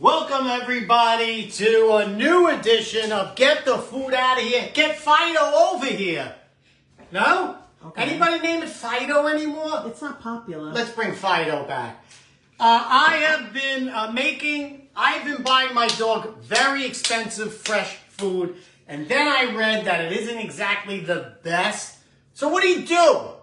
Welcome everybody to a new edition of Get the Food Out of Here. Get Fido over here. No? Okay. Anybody name it Fido anymore? It's not popular. Let's bring Fido back. I've been buying my dog very expensive fresh food, and then I read that it isn't exactly the best. So what do?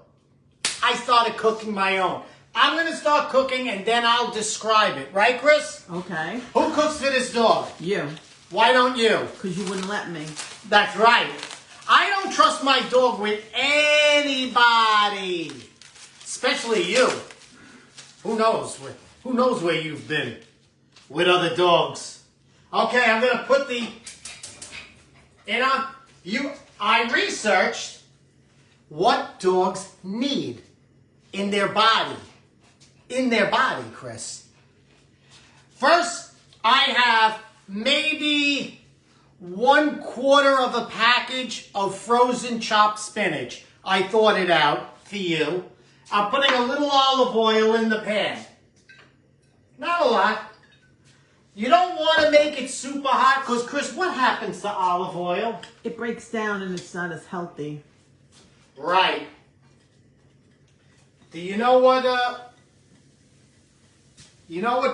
I started cooking my own. I'm going to start cooking and then I'll describe it. Right, Chris? Okay. Who cooks for this dog? You. Why don't you? Because you wouldn't let me. That's right. I don't trust my dog with anybody. Especially you. Who knows where you've been with other dogs. Okay, I'm going to put I researched what dogs need in their body. In their body, Chris. First, I have maybe 1/4 of a package of frozen chopped spinach. I thought it out for you. I'm putting a little olive oil in the pan. Not a lot. You don't want to make it super hot because, Chris, what happens to olive oil? It breaks down and it's not as healthy. Right. Do you know what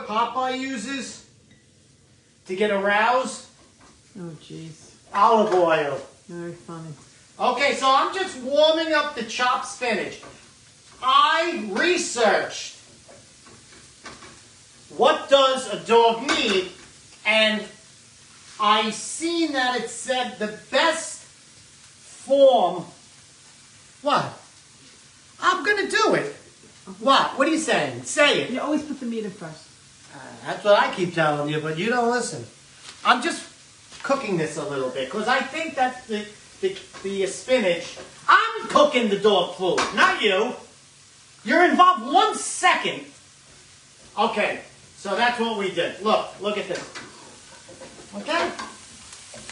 Popeye uses to get aroused? Oh, jeez. Olive oil. Very funny. Okay, so I'm just warming up the chopped spinach. I researched what does a dog need, and I seen that it said the best form. What? I'm gonna do it. What? What are you saying? Say it. You always put the meat in first. That's what I keep telling you, but you don't listen. I'm just cooking this a little bit because I think that the spinach. I'm cooking the dog food, not you. You're involved 1 second. Okay, so that's what we did. Look at this. Okay?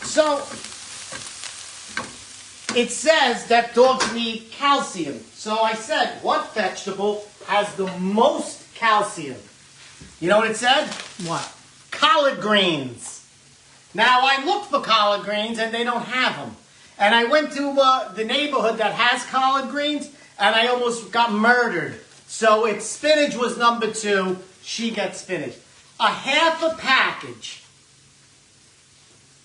So, it says that dogs need calcium. So I said, what vegetable has the most calcium? You know what it said? What? Collard greens. Now, I looked for collard greens and they don't have them. And I went to the neighborhood that has collard greens and I almost got murdered. So spinach was number 2. She got spinach. A half a package.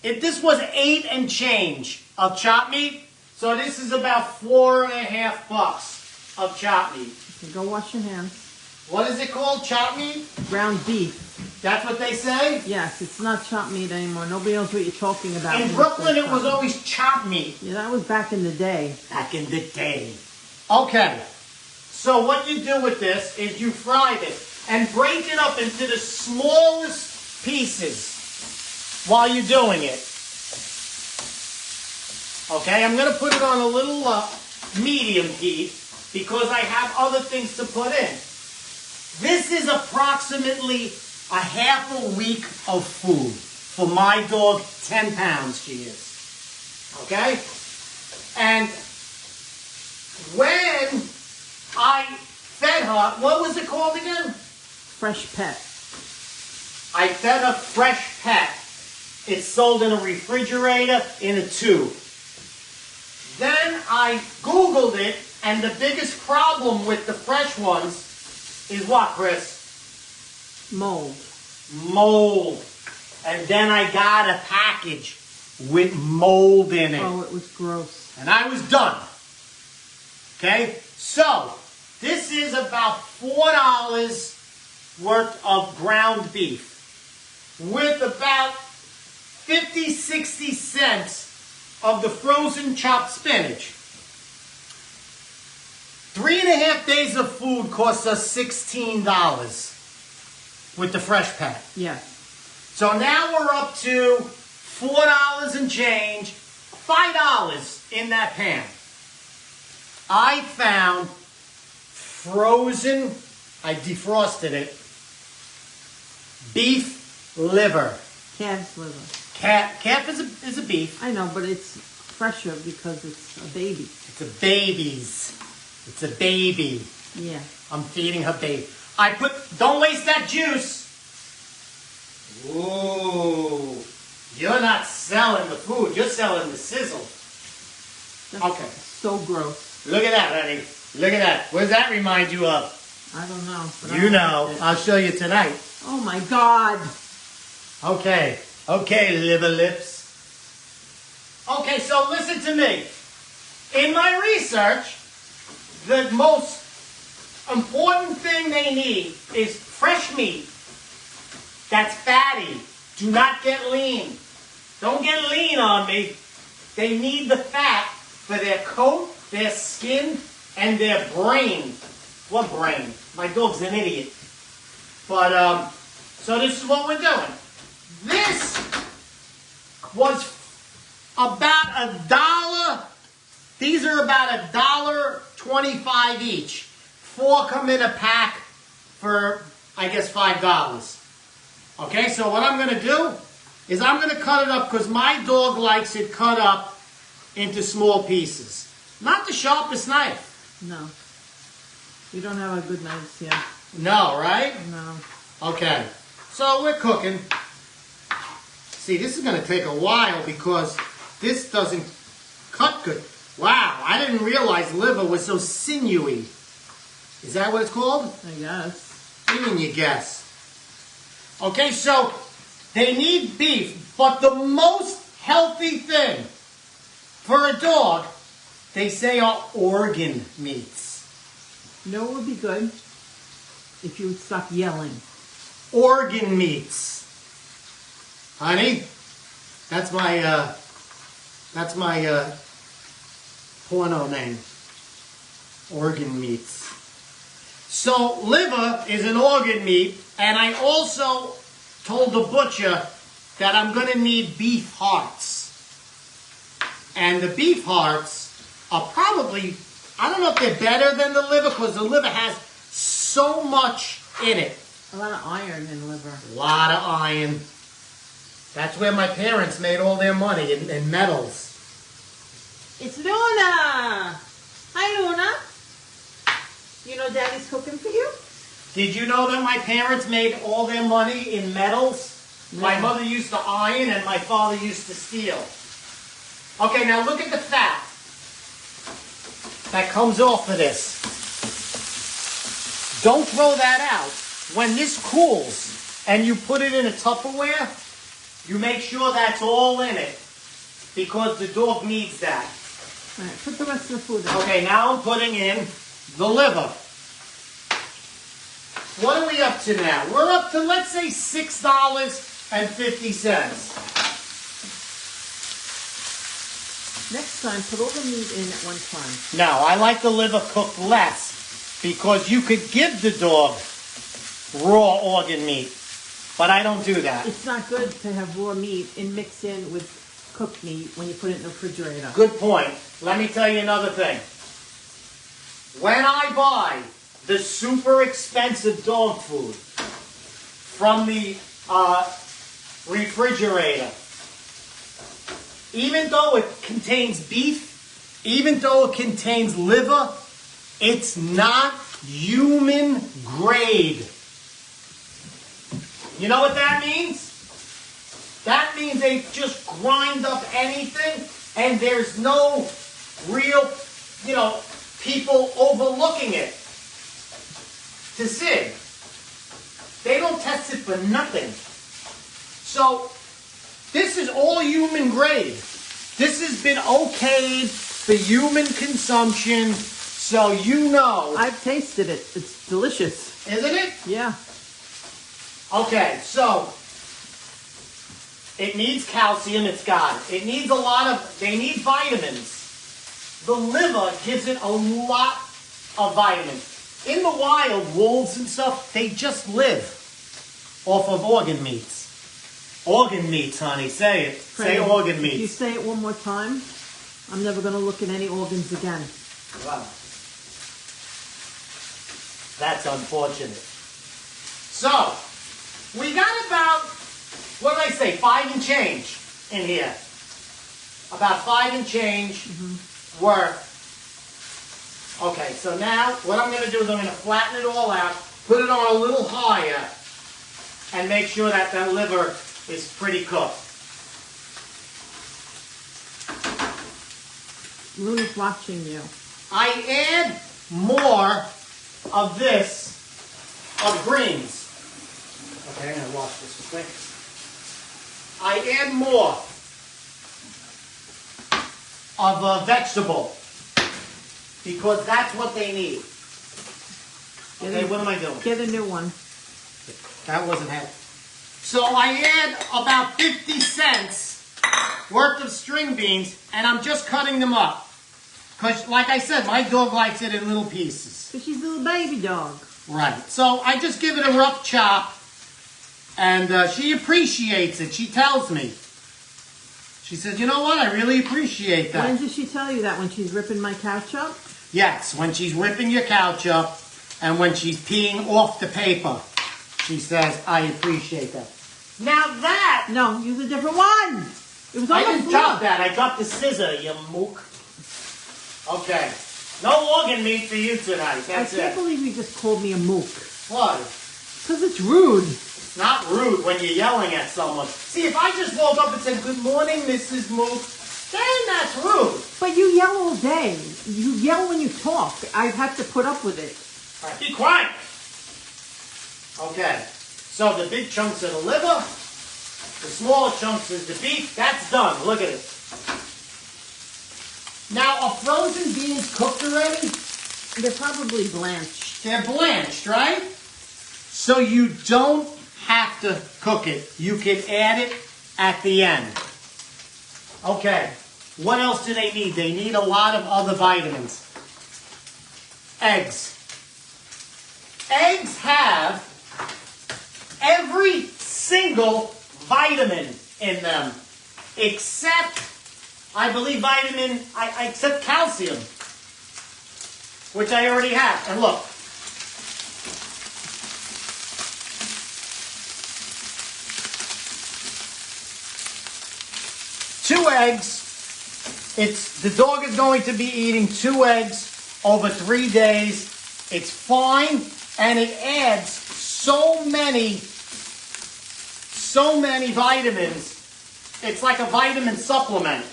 If this was 8 and change of chopped meat, so this is about $4.50 of chopped meat. Okay, go wash your hands. What is it called? Chopped meat? Ground beef. That's what they say? Yes, it's not chopped meat anymore. Nobody knows what you're talking about. In Brooklyn, it was always chopped meat. Yeah, that was back in the day. Back in the day. Okay. So what you do with this is you fry this and break it up into the smallest pieces while you're doing it. Okay, I'm going to put it on a little medium heat because I have other things to put in. This is approximately a half a week of food for my dog. 10 pounds she is. Okay? And when I fed her, what was it called again? Fresh Pet. I fed her Fresh Pet. It's sold in a refrigerator in a tube. Then I Googled it, and the biggest problem with the fresh ones is what, Chris? Mold. Mold. And then I got a package with mold in it. Oh, it was gross. And I was done. Okay? So, this is about $4 worth of ground beef with about 50, 60 cents of the frozen chopped spinach. 3.5 days of food costs us $16 with the Fresh Pet. Yes. So now we're up to $4 and change, $5 in that pan. I found frozen, I defrosted it, beef liver. Calf's liver. Calf is a beef. I know, but it's fresher because it's a baby. It's a baby's. It's a baby. Yeah. I'm feeding her baby. Don't waste that juice. Ooh. You're not selling the food. You're selling the sizzle. That's Okay. so gross. Look at that, honey. Look at that. What does that remind you of? I don't know. but I You don't know. like it. I'll show you tonight. Oh my God. Okay. Okay, liver lips. Okay, so listen to me. In my research, the most important thing they need is fresh meat that's fatty. Do not get lean. Don't get lean on me. They need the fat for their coat, their skin, and their brain. What brain? My dog's an idiot. But, so this is what we're doing. This was about $1. These are about $1.25 each. 4 come in a pack for, I guess, $5. Okay, so what I'm going to do is I'm going to cut it up because my dog likes it cut up into small pieces. Not the sharpest knife. No. We don't have a good knife here. No, right? No. Okay, so we're cooking. See, this is going to take a while because this doesn't cut good. Wow, I didn't realize liver was so sinewy. Is that what it's called? I guess. What do you mean you guess? Okay, so they need beef, but the most healthy thing for a dog, they say, are organ meats. You know what would be good? If you would stop yelling. Organ meats. Honey, that's my porno name. Organ meats. So liver is an organ meat, and I also told the butcher that I'm going to need beef hearts. And the beef hearts are probably, I don't know if they're better than the liver, because the liver has so much in it. A lot of iron in liver. A lot of iron. That's where my parents made all their money, in metals. It's Luna! Hi, Luna. You know Daddy's cooking for you? Did you know that my parents made all their money in metals? No. My mother used to iron and my father used to steal. Okay, now look at the fat that comes off of this. Don't throw that out. When this cools and you put it in a Tupperware, you make sure that's all in it because the dog needs that. All right, put the rest of the food in. Okay, now I'm putting in the liver. What are we up to now? We're up to, let's say, $6.50. Next time, put all the meat in at one time. No, I like the liver cooked less because you could give the dog raw organ meat, but I don't do that. It's not good to have raw meat and mix in with cooked meat when you put it in the refrigerator. Good point. Let me tell you another thing. When I buy the super expensive dog food from the refrigerator, even though it contains beef, even though it contains liver, it's not human grade. You know what that means? That means they just grind up anything and there's no real, people overlooking it to see. They don't test it for nothing. So, this is all human grade. This has been okayed for human consumption, so you know. I've tasted it. It's delicious. Isn't it? Yeah. Okay, so it needs calcium, it's got it. It needs they need vitamins. The liver gives it a lot of vitamins. In the wild, wolves and stuff, they just live off of organ meats. Organ meats, honey, say it. Say organ If you meats. say it one more time, I'm never going to look at any organs again. Wow. That's unfortunate. So, we got about, what did I say, 5 and change in here. About 5 and change worth. Okay, so now what I'm going to do is I'm going to flatten it all out, put it on a little higher, and make sure that that liver is pretty cooked. Luna's watching you. I add more of this, of greens. Okay, I'm gonna wash this real quick. I add more of a vegetable because that's what they need. Okay, what am I doing? Get a new one. That wasn't helpful. So I add about 50 cents worth of string beans, and I'm just cutting them up. Because, like I said, my dog likes it in little pieces. Because she's a little baby dog. Right. So I just give it a rough chop, and she appreciates it. She tells me. She says, you know what? I really appreciate that. When does she tell you that? When she's ripping my couch up? Yes, when she's ripping your couch up, and when she's peeing off the paper. She says, I appreciate that. Now that... No, use a different one. It was on I the didn't floor. drop that. I dropped the scissor, you mook. Okay. No organ meat for you tonight. That's I can't it. believe you just called me a mook. Why? Because it's rude. It's not rude when you're yelling at someone. See, if I just woke up and said, good morning, Mrs. Mook, then that's rude. But you yell all day. You yell when you talk. I have to put up with it. All right, be quiet. Okay. So the big chunks of the liver, the smaller chunks is the beef. That's done. Look at it. Now, are frozen beans cooked already? They're probably blanched. They're blanched, right? So you don't have to cook it. You can add it at the end. Okay. What else do they need? They need a lot of other vitamins. Eggs. Eggs have every single vitamin in them, except, I believe, except calcium, which I already have. And look. Two eggs. The dog is going to be eating 2 eggs over 3 days. It's fine, and it adds so many vitamins. It's like a vitamin supplement.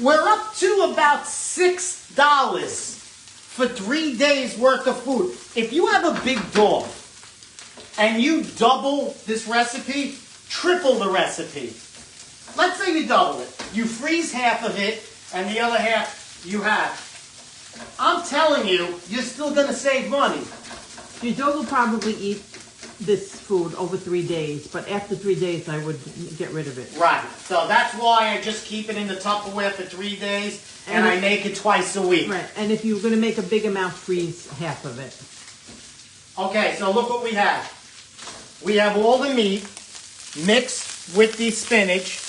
We're up to about $6 for 3 days worth of food. If you have a big dog and you double this recipe, triple the recipe. Let's say you double it. You freeze half of it and the other half you have. I'm telling you, you're still going to save money. Your dog will probably eat this food over 3 days, but after 3 days, I would get rid of it. Right. So that's why I just keep it in the Tupperware for 3 days, and I make it twice a week. Right. And if you're going to make a big amount, freeze half of it. Okay, so look what we have. We have all the meat mixed with the spinach.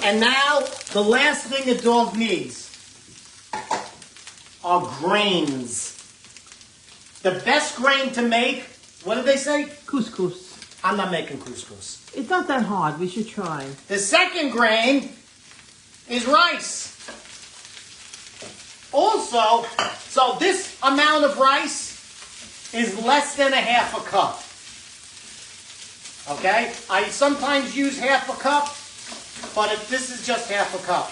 And now, the last thing a dog needs are grains. The best grain to make, what did they say? Couscous. I'm not making couscous. It's not that hard. We should try. The second grain is rice. Also, so this amount of rice is less than a half a cup. Okay? I sometimes use half a cup, but if this is just half a cup.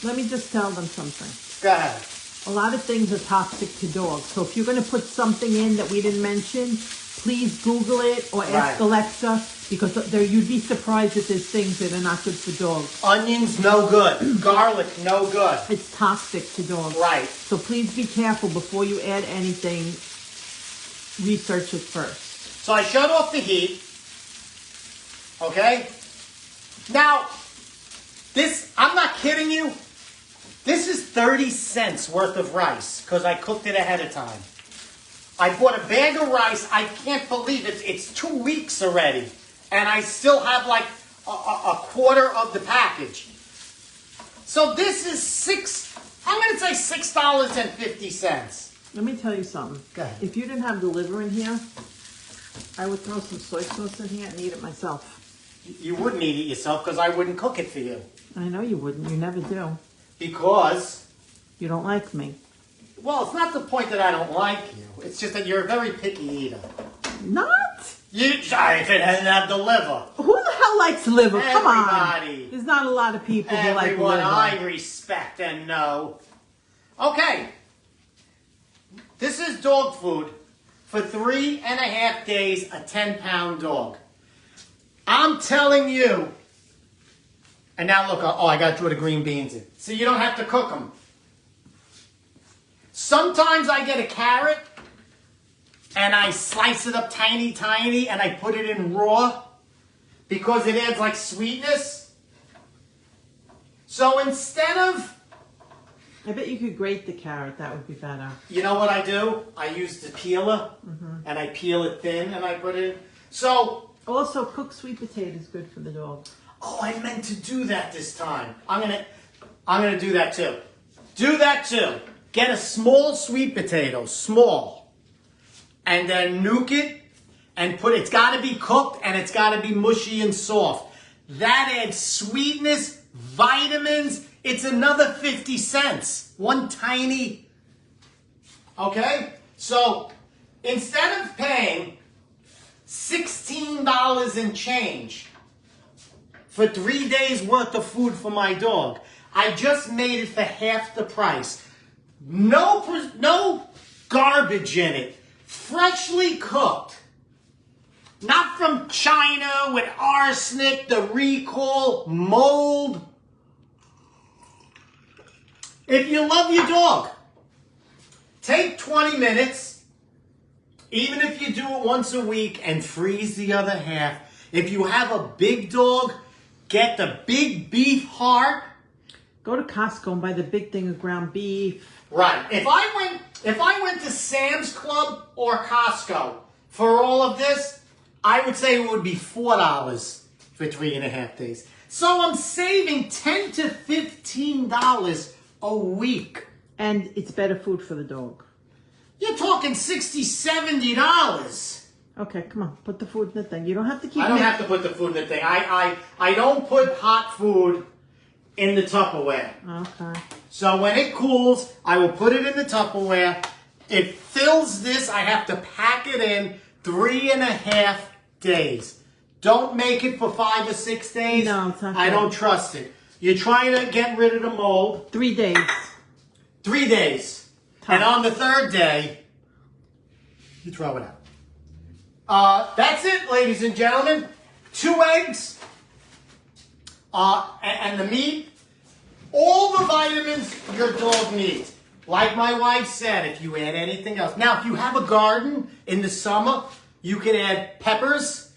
Let me just tell them something. Go ahead. A lot of things are toxic to dogs. So if you're going to put something in that we didn't mention, please Google it or ask Alexa, because you'd be surprised that there's things that are not good for dogs. Onions, no good. Garlic, no good. It's toxic to dogs. Right. So please be careful before you add anything. Research it first. So I shut off the heat. Okay? Now, this, I'm not kidding you. This is 30 cents worth of rice because I cooked it ahead of time. I bought a bag of rice. I can't believe it. It's 2 weeks already. And I still have like a quarter of the package. So this is I'm going to say $6.50. Let me tell you something. Go ahead. If you didn't have the liver in here, I would throw some soy sauce in here and eat it myself. You wouldn't eat it yourself because I wouldn't cook it for you. I know you wouldn't. You never do. Because, You don't like me. well, it's not the point that I don't like you. It's just that you're a very picky eater. Not? If it hadn't had the liver. Who the hell likes liver? Come on. Everybody. There's not a lot of people who like Everyone liver. I respect and know. Okay. This is dog food for 3.5 days, a 10-pound dog. I'm telling you. And now look, I got to throw the green beans in. So you don't have to cook them. Sometimes I get a carrot and I slice it up tiny, and I put it in raw because it adds like sweetness. So instead of, I bet you could grate the carrot. That would be better. you know what I do? I use the peeler and I peel it thin and I put it in. So, Also, cooked sweet potato is good for the dog. oh, I meant to do that this time. I'm gonna do that too. Do that too. Get a small sweet potato, small, and then nuke it and it's got to be cooked and it's got to be mushy and soft. That adds sweetness, vitamins. It's another 50 cents. One tiny. Okay? So instead of paying $16 and change for 3 days worth of food for my dog, I just made it for half the price. No garbage in it. Freshly cooked. Not from China with arsenic, the recall, mold. If you love your dog, take 20 minutes, even if you do it once a week, and freeze the other half. If you have a big dog, get the big beef heart. Go to Costco and buy the big thing of ground beef. Right. If I went to Sam's Club or Costco for all of this, I would say it would be $4 for 3.5 days. So I'm saving $10 to $15 a week. And it's better food for the dog. You're talking $60, $70. Okay, come on. Put the food in the thing. You don't have to keep I don't have to put the food in the thing. I don't put hot food in the Tupperware. Okay. So when it cools, I will put it in the Tupperware. It fills this. I have to pack it in 3.5 days. Don't make it for 5 or 6 days. No, it's not I good. don't trust it. You're trying to get rid of the mold. 3 days. 3 days. Tough. And on the 3rd day, you throw it out. That's it, ladies and gentlemen. 2 eggs. And the meat. All the vitamins your dog needs. Like my wife said, if you add anything else. Now, if you have a garden in the summer, you can add peppers.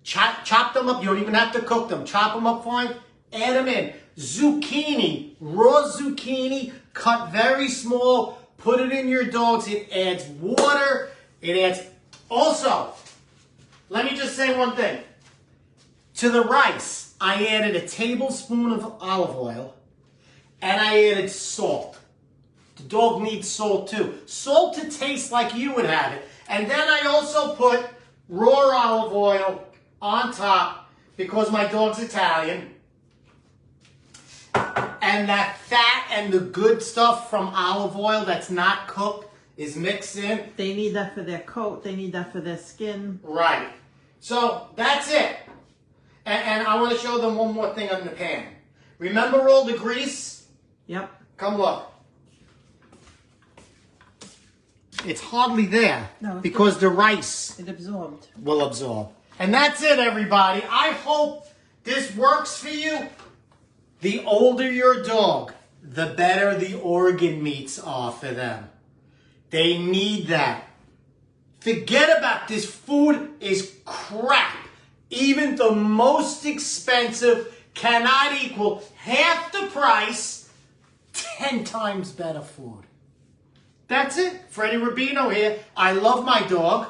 Chop them up. You don't even have to cook them. Chop them up fine. Add them in. Zucchini. Raw zucchini. Cut very small. Put it in your dogs. It adds water. It adds... Also, let me just say one thing. To the rice, I added a tablespoon of olive oil. And I added salt. The dog needs salt too. Salt to taste like you would have it. And then I also put raw olive oil on top because my dog's Italian. And that fat and the good stuff from olive oil that's not cooked is mixed in. They need that for their coat. They need that for their skin. Right. So that's it. And I want to show them one more thing on the pan. Remember all the grease? Yep. Come look. It's hardly there No, it's because the rice It absorbed. will absorb. And that's it, everybody. I hope this works for you. The older your dog, the better the organ meats are for them. They need that. Forget about this. Food is crap. Even the most expensive cannot equal half the price, 10 times better food. That's it. Freddie Rubino here. I love my dog.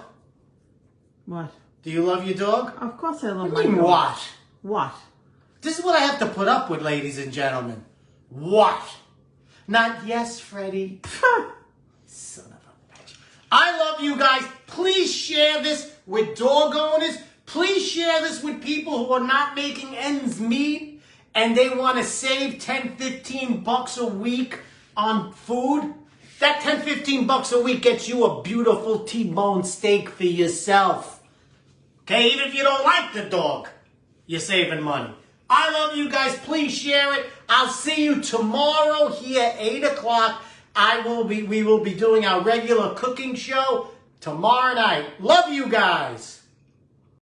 What? Do you love your dog? Of course I love I mean, my dog. what? What? This is what I have to put up with, ladies and gentlemen. What? Not yes, Freddie. Son of a bitch. I love you guys. Please share this with dog owners. Please share this with people who are not making ends meet and they want to save $10, $15 a week on food. That 10, 15 bucks a week gets you a beautiful T-bone steak for yourself. Okay, even if you don't like the dog, you're saving money. I love you guys. Please share it. I'll see you tomorrow here at 8 o'clock. We will be doing our regular cooking show tomorrow night. Love you guys.